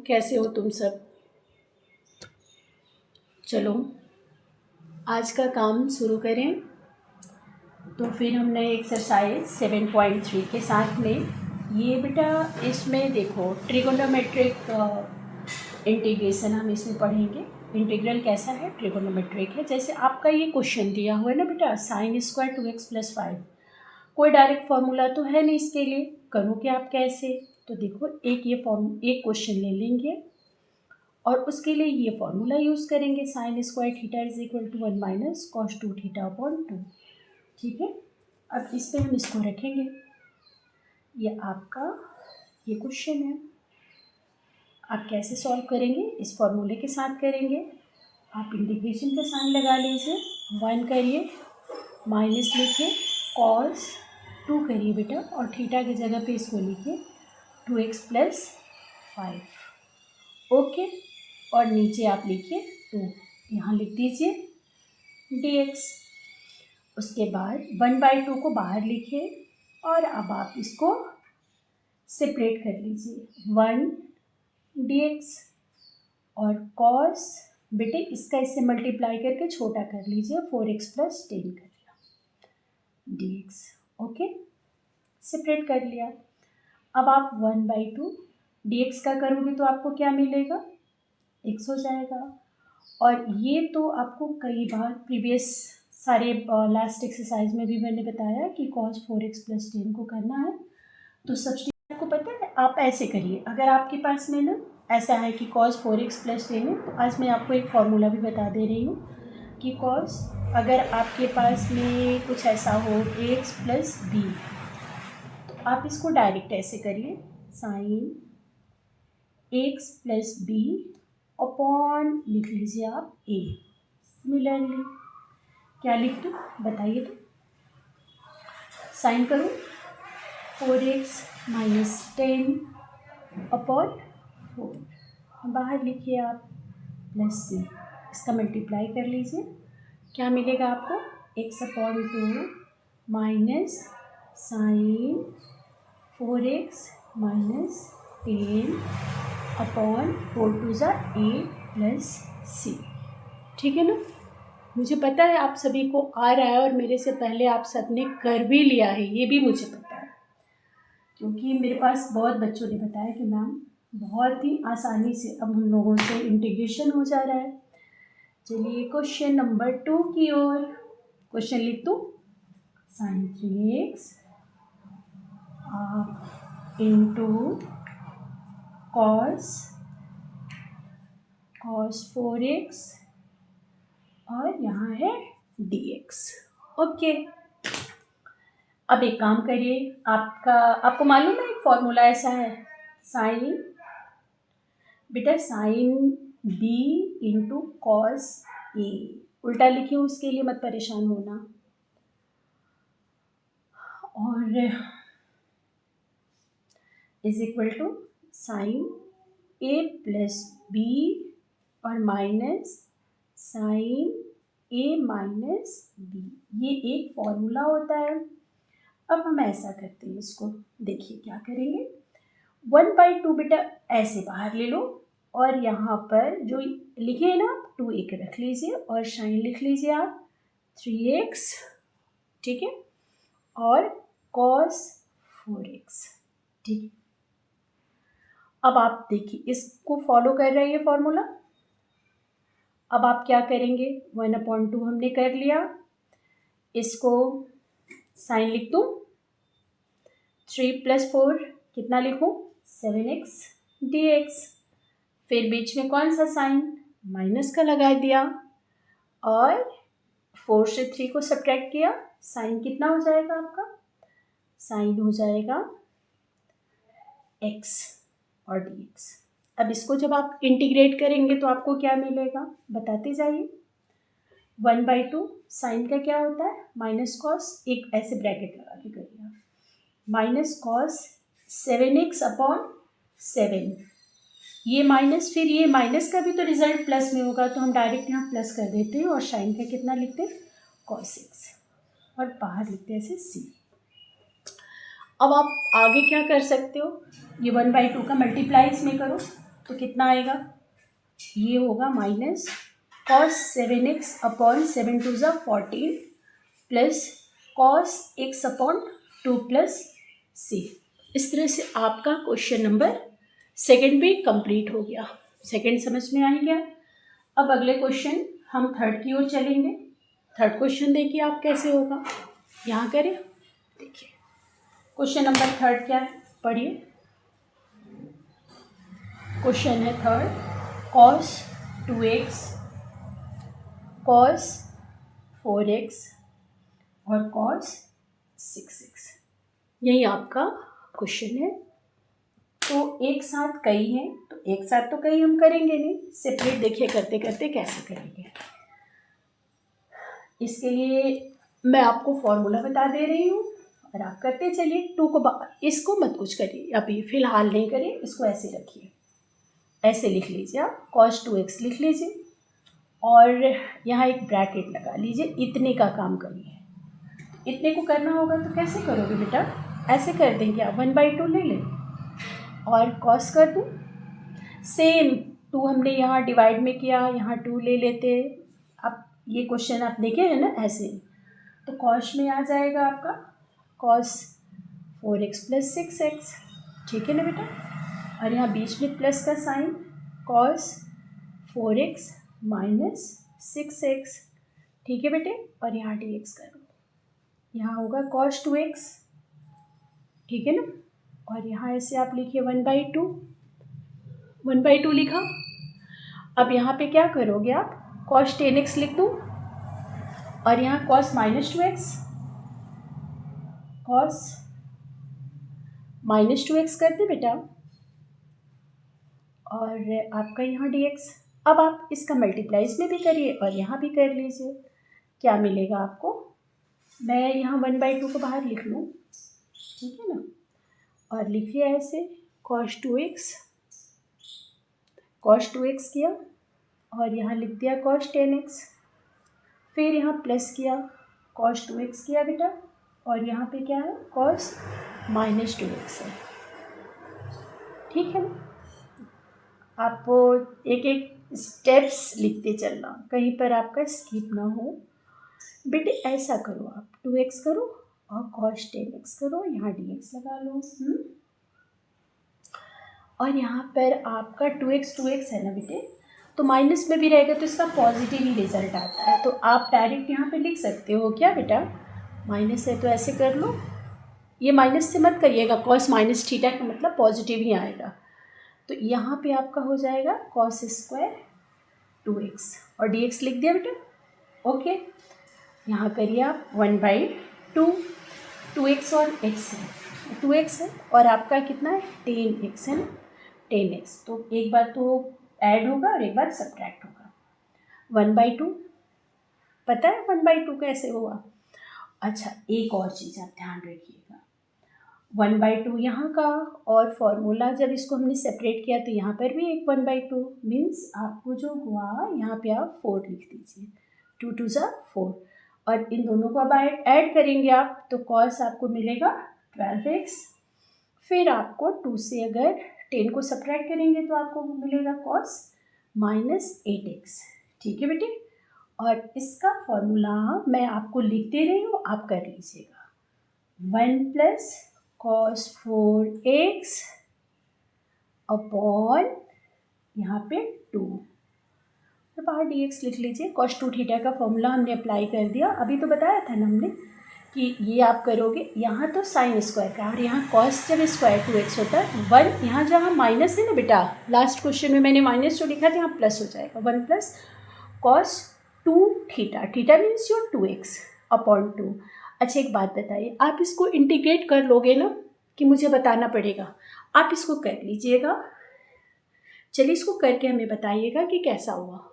कैसे हो तुम सब। चलो आज का काम शुरू करें। तो फिर हमने एक्सरसाइज 7.3 के साथ में ये बेटा इसमें देखो ट्रिगोनोमेट्रिक इंटीग्रेशन हम इसमें पढ़ेंगे। इंटीग्रल कैसा है, ट्रिगोनोमेट्रिक है। जैसे आपका ये क्वेश्चन दिया हुआ है ना बेटा, साइन स्क्वायर 2x+5। कोई डायरेक्ट फार्मूला तो है नहीं इसके लिए, करोगे आप कैसे? तो देखो एक क्वेश्चन ले लेंगे और उसके लिए ये फॉर्मूला यूज़ करेंगे, sine square theta is equal to 1 minus cos 2 theta upon 2। ठीक है, अब इस पर हम इसको रखेंगे। ये आपका ये क्वेश्चन है, आप कैसे सॉल्व करेंगे? इस फॉर्मूले के साथ करेंगे। आप इंटीग्रेशन का साइन लगा लीजिए, 1 करिए, माइनस लिखिए, कॉस 2 करिए बेटा, और थीटा की जगह पे इसको लिखिए 2x+5। ओके, और नीचे आप लिखिए 2, यहाँ लिख दीजिए dx। उसके बाद 1/2 को बाहर लिखिए और अब आप इसको सेपरेट कर लीजिए, 1 dx और cos बेटे इसका इससे मल्टीप्लाई करके छोटा कर लीजिए, 4x+10 कर लिया dx। ओके, सेपरेट कर लिया। अब आप 1/2 dx का करोगे तो आपको क्या मिलेगा, x हो जाएगा। और ये तो आपको कई बार प्रीवियस सारे लास्ट एक्सरसाइज में भी मैंने बताया कि cos 4x+10 को करना है। तो सब्स्टिट्यूट आपको पता है, आप ऐसे करिए। अगर आपके पास में ना ऐसा है कि cos 4x+10 है, तो आज मैं आपको एक फार्मूला भी बता दे रही हूँ कि cos, अगर आपके पास में कुछ ऐसा हो ax+b, तो आप इसको डायरेक्ट ऐसे करिए, साइन ax+b अपॉन लिख लीजिए आप a। सिमिलरली क्या लिख दूँ बताइए? तो साइन करूँ 4x-10 अपॉन 4, बाहर लिखिए आप प्लस c, इसका मल्टीप्लाई कर लीजिए, क्या मिलेगा आपको, x/2 minus sine 4x-10 upon 4×8 plus c। ठीक है ना? मुझे पता है आप सभी को आ रहा है और मेरे से पहले आप सबने कर भी लिया है, ये भी मुझे पता है, क्योंकि मेरे पास बहुत बच्चों ने बताया कि मैम बहुत ही आसानी से अब हम लोगों से इंटीग्रेशन हो जा रहा है। चलिए क्वेश्चन नंबर 2 की ओर। क्वेश्चन लिख दो, sign 3x into cos 4x और यहाँ है dx। ओके, अब एक काम करिए, आपको मालूम है एक फॉर्मूला ऐसा है, साइन बेटा sine b into cos a, उल्टा लिखिए, उसके लिए मत परेशान होना। और is equal to sine a plus b और minus sine a minus b, ये एक फॉर्मूला होता है। अब हम ऐसा करते हैं, इसको देखिए क्या करेंगे, 1/2 बेटा ऐसे बाहर ले लो और यहाँ पर जो लिखे है ना 2 एक रख लीजिए और साइन लिख लीजिए आप 3x। ठीक है, और cos 4x। ठीक है, अब आप देखिए इसको फॉलो कर रहे हैं ये फॉर्मूला। अब आप क्या करेंगे, 1/2 हमने कर लिया, इसको साइन लिख दूँ, 3 + 4 कितना लिखूँ, 7x dx। फिर बीच में कौन सा साइन, माइनस का लगा दिया, और 4 से 3 को सब्ट्रैक्ट किया, साइन कितना हो जाएगा आपका, साइन हो जाएगा x और dx। अब इसको जब आप इंटीग्रेट करेंगे तो आपको क्या मिलेगा बताते जाइए। 1/2 साइन का क्या होता है, माइनस कॉस, एक ऐसे ब्रैकेट लगा के करिए आप, माइनस कॉस 7x अपॉन 7, ये माइनस, फिर ये माइनस का भी तो रिजल्ट प्लस में होगा, तो हम डायरेक्ट यहाँ प्लस कर देते हैं और साइन का कितना लिखते हैं, cos x, और बाहर लिखते हैं ऐसे c। अब आप आगे क्या कर सकते हो, ये 1/2 का मल्टीप्लाई इसमें करो, तो कितना आएगा, ये होगा माइनस कॉस 7x अपॉन 7 2 ज़ा 14 plus cos x upon 2 plus c। इस तरह से आपका क्वेश्चन नंबर सेकंड भी कंप्लीट हो गया। सेकंड समझ में आ गया। अब अगले क्वेश्चन हम थर्ड की ओर चलेंगे। थर्ड क्वेश्चन देखिए आप कैसे होगा, यहाँ करें। देखिए क्वेश्चन नंबर थर्ड क्या है, पढ़िए। क्वेश्चन है third, cos 2x cos 4x और कॉस 6x, यही आपका क्वेश्चन है। तो एक साथ कई हैं, तो एक साथ तो कई हम करेंगे नहीं, सेपरेट देखिए करते करते कैसे करेंगे। इसके लिए मैं आपको फॉर्मूला बता दे रही हूँ और आप करते चलिए। इसको मत कुछ करिए, अभी फ़िलहाल नहीं करिए, इसको ऐसे रखिए, ऐसे लिख लीजिए आप, cos 2x लिख लीजिए और यहाँ एक ब्रैकेट लगा लीजिए, इतने का काम करिए। इतने को करना होगा तो कैसे करोगे बेटा, ऐसे कर देंगे आप, 1/2 ले लें और cos कर दूँ, सेम 2 हमने यहाँ डिवाइड में किया, यहाँ 2 ले लेते। अब ये क्वेश्चन आप देखे हैं ना ऐसे, तो कॉस में आ जाएगा आपका cos 4x प्लस 6x, ठीक है ना बेटा। और यहाँ बीच में प्लस का sign, cos 4x minus 6x, ठीक है बेटे। और यहाँ dx करो, यहाँ होगा cos 2x, ठीक है ना। और यहाँ ऐसे आप लिखिए 1/2 लिखा। अब यहाँ पे क्या करोगे आप, cos 10x लिख दूँ और यहाँ cos minus 2x, cos minus 2x कर दे बेटा और आपका यहाँ dx। अब आप इसका मल्टीप्लाई में भी करिए और यहाँ भी कर लीजिए, क्या मिलेगा आपको। मैं यहाँ 1/2 को बाहर लिख लूँ, ठीक है ना, और लिखिए ऐसे cos 2x किया और यहाँ लिख दिया cos 10x, फिर यहाँ प्लस किया cos 2x किया बेटा और यहाँ पे क्या है cos माइनस 2x है, ठीक है ना। आप एक एक स्टेप्स लिखते चलना, कहीं पर आपका स्किप ना हो बेटे। ऐसा करो आप 2x करो और cos 10x करो, यहाँ dx लगा लो। और यहाँ पर आपका 2x है ना बेटे, तो माइनस में भी रहेगा तो इसका पॉजिटिव ही रिजल्ट आता है, तो आप डायरेक्ट यहाँ पे लिख सकते हो क्या बेटा, माइनस है तो ऐसे कर लो। ये माइनस से मत करिएगा, cos माइनस थीटा का मतलब पॉजिटिव ही आएगा। तो यहाँ पे आपका हो जाएगा cos स्क्वायर 2x और dx लिख दिया बेटा, ओके। यहाँ करिए आप 1/2, 2x और x है, 2x है और आपका कितना है 10x है ना, 10x। तो एक बार तो ऐड होगा और एक बार सब्ट्रैक्ट होगा। 1/2 पता है 1/2 कैसे होगा। अच्छा एक और चीज़ आप ध्यान रखिएगा, 1/2 यहाँ का, और फॉर्मूला जब इसको हमने सेपरेट किया तो यहाँ पर भी एक 1/2 मीन्स आपको जो हुआ यहाँ पे आप 4 लिख दीजिए, 2 2 ज़ा 4 और इन दोनों को अब ऐड करेंगे आप तो cos आपको मिलेगा 12x, फिर आपको 2 से अगर 10 को सब्ट्रैक्ट करेंगे तो आपको मिलेगा cos माइनस 8x, ठीक है बेटे। और इसका फॉर्मूला मैं आपको लिख दे रही हूँ, आप कर लीजिएगा, 1 प्लस cos 4x अपॉन यहाँ पे 2 और बाहर dx लिख लीजिए। cos 2 थीटा का फॉर्मूला हमने अप्लाई कर दिया, अभी तो बताया था ना हमने कि ये आप करोगे, यहाँ तो साइन स्क्वायर का और यहाँ cos जब स्क्वायर 2x होता है 1, यहाँ जहाँ माइनस है ना बेटा, लास्ट क्वेश्चन में मैंने माइनस 2 लिखा था, यहाँ प्लस हो जाएगा, 1 plus cos 2 theta, theta means your 2x upon 2। अच्छा एक बात बताइए, आप इसको इंटीग्रेट कर लोगे ना कि मुझे बताना पड़ेगा, आप इसको कर लीजिएगा। चलिए इसको करके हमें बताइएगा कि कैसा हुआ।